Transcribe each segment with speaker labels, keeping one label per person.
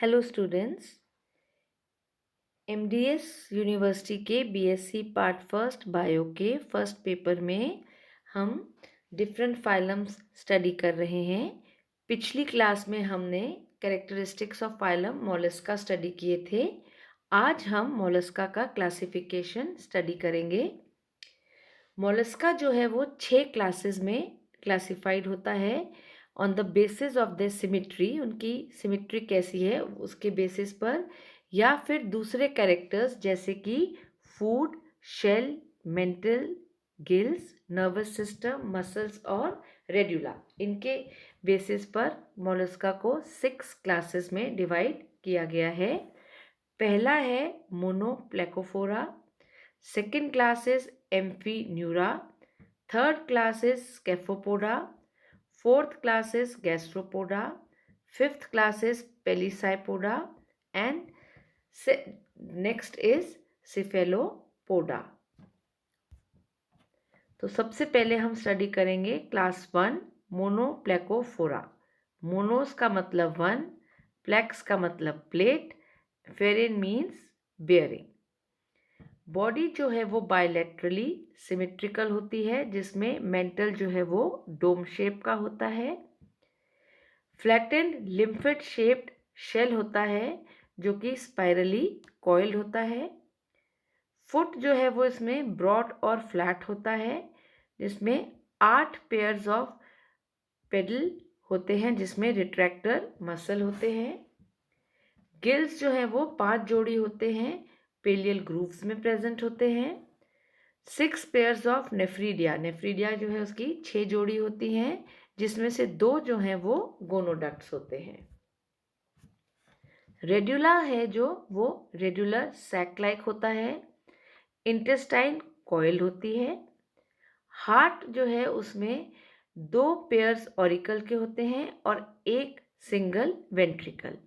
Speaker 1: Hello students. MDS university के BSc part first bio के first paper में हम डिफरेंट फाइलम्स स्टडी कर रहे हैं। पिछली क्लास में हमने characteristics of phylum Mollusca study किए थे। आज हम मोलस्का का क्लासिफिकेशन स्टडी करेंगे। मोलस्का जो है वो 6 क्लासेस में क्लासिफाइड होता है on the basis of the symmetry. उनकी सिमिट्री कैसी है उसके बेसिस पर, या फिर दूसरे कैरेक्टर्स जैसे कि food, shell, mantle, gills, nervous system, muscles और रेड्यूला, इनके बेसिस पर मोलस्का को 6 क्लासेस में डिवाइड किया गया है। पहला है monoplacophora, second class is amphineura, third class is scaphopoda, fourth class is gastropoda, fifth class is pelicypoda, and next is cephalopoda। तो सबसे पहले हम स्टडी करेंगे क्लास 1 मोनोप्लेकोफोरा। मोनोस का मतलब 1, प्लेक्स का मतलब प्लेट, फेरिन मीन्स बेयरिंग। बॉडी जो है वो बायलैटरली सिमेट्रिकल होती है, जिसमें मेंटल जो है वो डोम शेप का होता है। फ्लैटेंड लिम्फेड शेप्ड शेल होता है जो कि स्पाइरली कॉइल्ड होता है। फुट जो है वो इसमें ब्रॉड और फ्लैट होता है, जिसमें 8 पेयर्स ऑफ पेडल होते हैं, जिसमें रिट्रैक्टर मसल होते हैं। गिल्स जो है वो 5 जोड़ी होते हैं, पेलियल ग्रूव्स में प्रेजेंट होते हैं। 6 पेयर्स ऑफ नेफ्रीडिया, नेफ्रीडिया जो है उसकी 6 जोड़ी होती हैं, जिसमें से 2 जो हैं वो गोनोडक्ट्स होते हैं। रेड्यूला है जो वो रेड्यूलर सैक लाइक होता है। इंटेस्टाइन कॉइल होती है। हार्ट जो है उसमें 2 पेयर्स ऑरिकल के होते हैं और 1 सिंगल वेंट्रिकल।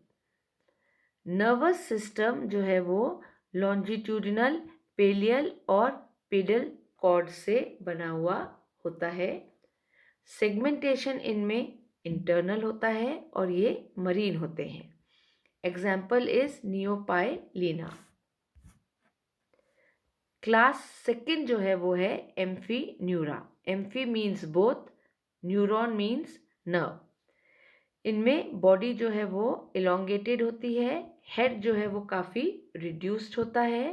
Speaker 1: नर्वस सिस्टम जो है वो लॉन्जिट्यूडिनल, पेलियल और पेडल कॉर्ड से बना हुआ होता है। सेगमेंटेशन इनमें इंटरनल होता है और ये मरीन होते हैं। Example is neopilina. Class second जो है वो है amphineura. Amphi means both, neuron means nerve. इनमें बॉडी जो है वो इलोंगेटेड होती है, हेड जो है वो काफ़ी रिड्यूस्ड होता है।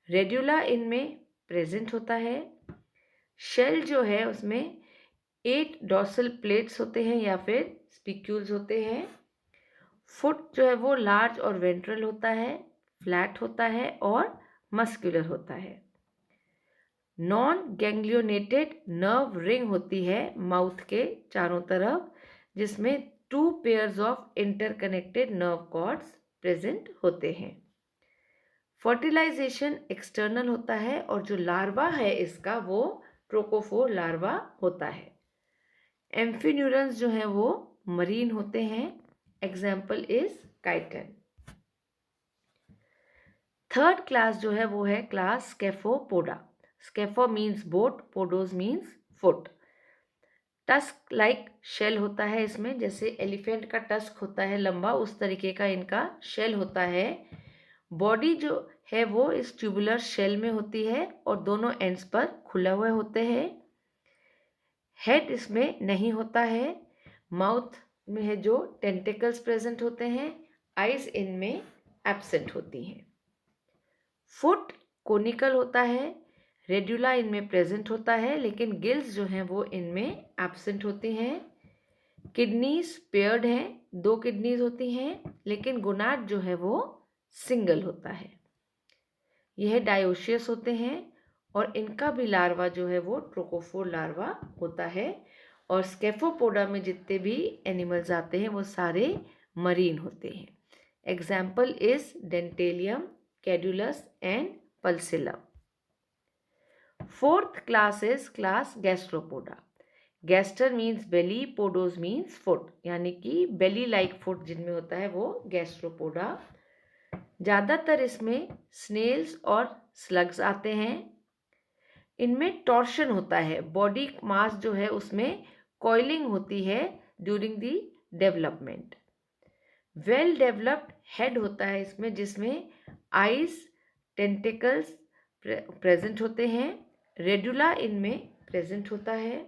Speaker 1: रेड्यूला इनमें प्रेजेंट होता है। शेल जो है उसमें 8 डॉर्सल प्लेट्स होते हैं या फिर स्पिक्यूल्स होते हैं। फुट जो है वो लार्ज और वेंट्रल होता है, फ्लैट होता है और मस्कुलर होता है। नॉन गैंग्लियोनेटेड नर्व रिंग होती है माउथ के चारों तरफ, जिसमें 2 pairs of interconnected nerve cords present होते हैं। फर्टिलाइजेशन एक्सटर्नल होता है और जो लार्वा है इसका वो ट्रोकोफोर लार्वा होता है। एम्फीन्यूरन्स जो है वो मरीन होते हैं। Example is chiton. Third class जो है वो है class scaphopoda. Scapho means boat, podos means foot. Tusk like shell होता है इसमें, जैसे एलिफेंट का टस्क होता है लंबा, उस तरीके का इनका शेल होता है। बॉडी जो है वो इस ट्यूबुलर शेल में होती है और दोनों एंड्स पर खुला हुए होते हैं। हेड इसमें नहीं होता है। माउथ में है जो टेंटिकल्स प्रेजेंट होते हैं। आइज इनमें एब्सेंट होती हैं। फुट कोनिकल होता है। रेड्यूला इनमें प्रेजेंट होता है, लेकिन गिल्स जो हैं वो इनमें एब्सेंट होती हैं। किडनीज पेयर्ड हैं, 2 किडनीज होती हैं, लेकिन गोनाड जो है वो सिंगल होता है। यह डायोशियस होते हैं और इनका भी लार्वा जो है वो ट्रोकोफोर लार्वा होता है। और स्केफोपोडा में जितने भी एनिमल्स आते हैं वो सारे मरीन होते हैं। Example is dentalium, cadulus and pulsellum. Fourth class is class gastropoda. Gaster means belly, podos means foot, यानी कि बेली लाइक फुट जिनमें होता है वो गैस्ट्रोपोडा। ज़्यादातर इसमें स्नेल्स और स्लग्स आते हैं। इनमें टॉर्शन होता है, बॉडी मास जो है उसमें कॉइलिंग होती है during the development. Well developed head होता है इसमें, जिसमें आइज, टेंटिकल्स प्रेजेंट होते हैं। रेडुला इनमें प्रेजेंट होता है।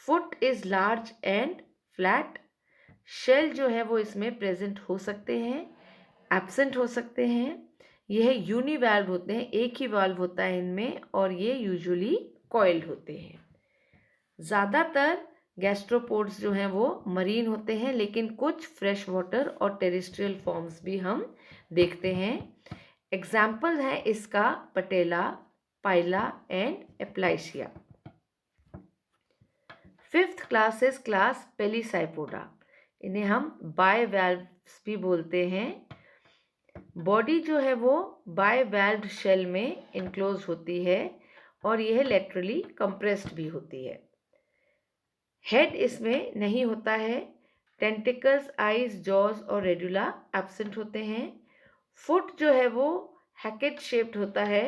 Speaker 1: Foot is large and flat. Shell जो है वो इसमें प्रेजेंट हो सकते हैं, एब्सेंट हो सकते हैं। यह यूनिवाल्व होते हैं, एक ही वाल्व होता है इनमें, और ये यूजुअली कॉइल्ड होते हैं। ज़्यादातर गैस्ट्रोपोड्स जो हैं वो मरीन होते हैं, लेकिन कुछ फ्रेश वाटर और टेरेस्ट्रियल फॉर्म्स भी हम देखते हैं। एग्जाम्पल है इसका patella, pila and aplysia. Fifth class is class pelecypoda. इन्हें हम बायवैल्व्स भी बोलते हैं। बॉडी जो है वो बायवैल्व्ड शेल में इनक्लोज होती है और यह लेटरली कंप्रेस्ड भी होती है। हेड इसमें नहीं होता है। टेंटिकल्स, आइज, जॉज और रेडुला एब्सेंट होते हैं। फुट जो है वो हैकेट शेप्ड होता है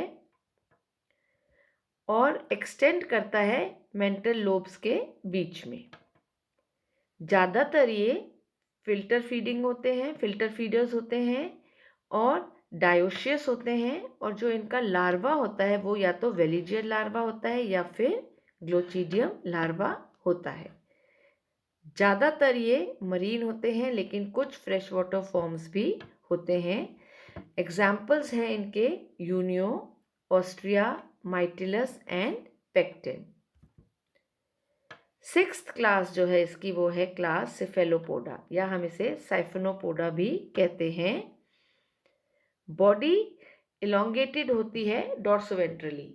Speaker 1: और एक्सटेंड करता है मेंटल लोब्स के बीच में। ज़्यादातर ये फिल्टर फीडर्स होते हैं और डायोशियस होते हैं, और जो इनका लार्वा होता है वो या तो वेलिजियर लार्वा होता है या फिर ग्लोचिडियम लार्वा होता है। ज़्यादातर ये मरीन होते हैं, लेकिन कुछ फ्रेश वाटर फॉर्म्स भी होते हैं। एग्जाम्पल्स हैं इनके unio, ostrea, mytilus and pecten. Sixth class जो है इसकी वो है क्लास सिफेलोपोडा, या हम इसे साइफोनोपोडा भी कहते हैं। बॉडी इलोंगेटेड होती है डॉर्सोवेंट्रली।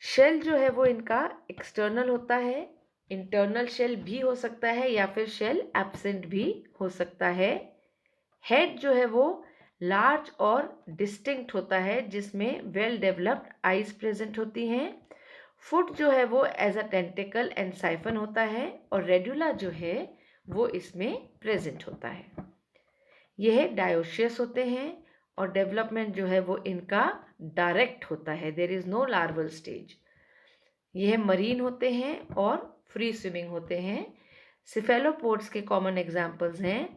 Speaker 1: शेल जो है वो इनका एक्सटर्नल होता है। इंटरनल शेल भी हो सकता है या फिर शेल एब्सेंट भी हो सकता है। हेड जो है वो लार्ज और डिस्टिंक्ट होता है, जिसमें वेल डेवलप्ड आइज प्रेजेंट होती हैं। फुट जो है वो as a tentacle and siphon होता है, और रेडुला जो है वो इसमें प्रेजेंट होता है। यह डायोशियस होते हैं और डेवलपमेंट जो है वो इनका डायरेक्ट होता है, there is no larval stage. यह मरीन होते हैं और फ्री स्विमिंग होते हैं। सिफेलोपोड्स के कॉमन एग्जाम्पल्स हैं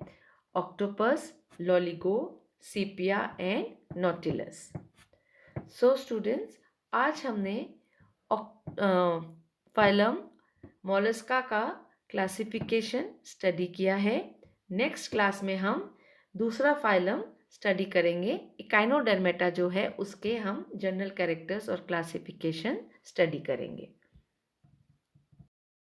Speaker 1: octopus, Loligo, Sepia and Nautilus. So students, आज हमने फाइलम मोलस्का का क्लासिफिकेशन स्टडी किया है। नेक्स्ट क्लास में हम दूसरा फाइलम स्टडी करेंगे, इकाइनोडर्मेटा जो है उसके हम जनरल कैरेक्टर्स और क्लासिफिकेशन स्टडी करेंगे।